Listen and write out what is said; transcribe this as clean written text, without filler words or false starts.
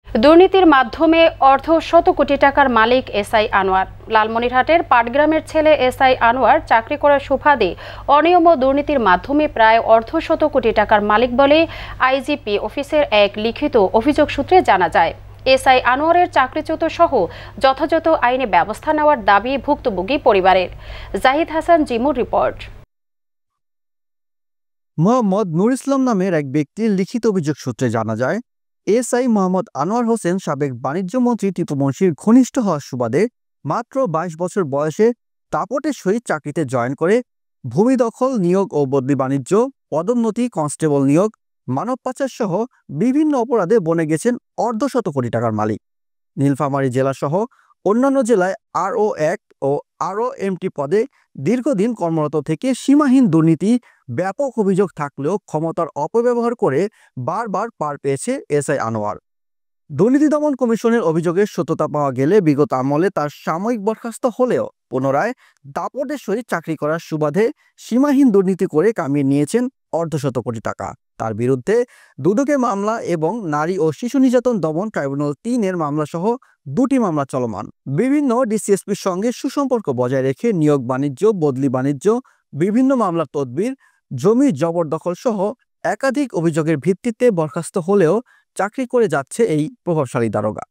দুর্নীতির মাধ্যমে অর্ধশত কোটি টাকার মালিক এসআই আনোয়ার। লালমনিরহাটের পাটগ্রামের ছেলে এসআই আনোয়ার চাকরি করার সুবাদে অনিয়ম ও দুর্নীতির মাধ্যমে প্রায় অর্ধশত কোটি টাকার মালিক বলে আইজিপি অফিসের এক লিখিত অভিযোগ সূত্রে জানা যায়। এসআই আনোয়ারের চাকরিচ্যুত সহ যথাযথ আইনি ব্যবস্থা নেওয়ার দাবি ভুক্তভোগী পরিবারের। জাহিদ হাসান জিমুর রিপোর্ট। মোহাম্মদ নুর ইসলাম নামের এক ব্যক্তির লিখিত অভিযোগ সূত্রে জানা যায়, এসআই মোহাম্মদ আনোয়ার হোসেন সাবেক বাণিজ্য মন্ত্রী টিপু মুন্সির ঘনিষ্ঠ হওয়ার সুবাদে মাত্র ২২ বছর বয়সে দাপটের সহিত চাকরিতে জয়েন করে ভূমি দখল, নিয়োগ ও বদলি বাণিজ্য, পদোন্নতি, কনস্টেবল নিয়োগ, মানব পাচার সহ বিভিন্ন অপরাধে বনে গেছেন অর্ধশত কোটি টাকার মালিক। নীলফামারী জেলাসহ অন্যান্য জেলায় RO1 ও ROMT পদে দীর্ঘদিন কর্মরত থেকে সীমাহীন দুর্নীতি, ব্যাপক অভিযোগ থাকলেও ক্ষমতার অপব্যবহার করে বারবার পার পেয়েছে এসআই আনোয়ার। দুর্নীতি দমন কমিশনের অভিযোগের সত্যতা পাওয়া গেলে বিগত আমলে তার সাময়িক বরখাস্ত হলেও পুনরায় দাপটের সহিত চাকরি করার সুবাদে সীমাহীন দুর্নীতি করে কামিয়ে নিয়েছেন অর্ধশত কোটি টাকা। তার বিরুদ্ধে দুদকের মামলা এবং নারী ও শিশু নির্যাতন দমন ট্রাইব্যুনাল ৩-এর মামলা সহ ২টি মামলা চলমান। বিভিন্ন ডিসিএসপির সঙ্গে সুসম্পর্ক বজায় রেখে নিয়োগ বাণিজ্য, বদলি বাণিজ্য, বিভিন্ন মামলার তদবির, জমি জবরদখল সহ একাধিক অভিযোগের ভিত্তিতে বরখাস্ত হলেও চাকরি করে যাচ্ছে এই প্রভাবশালী দারোগা।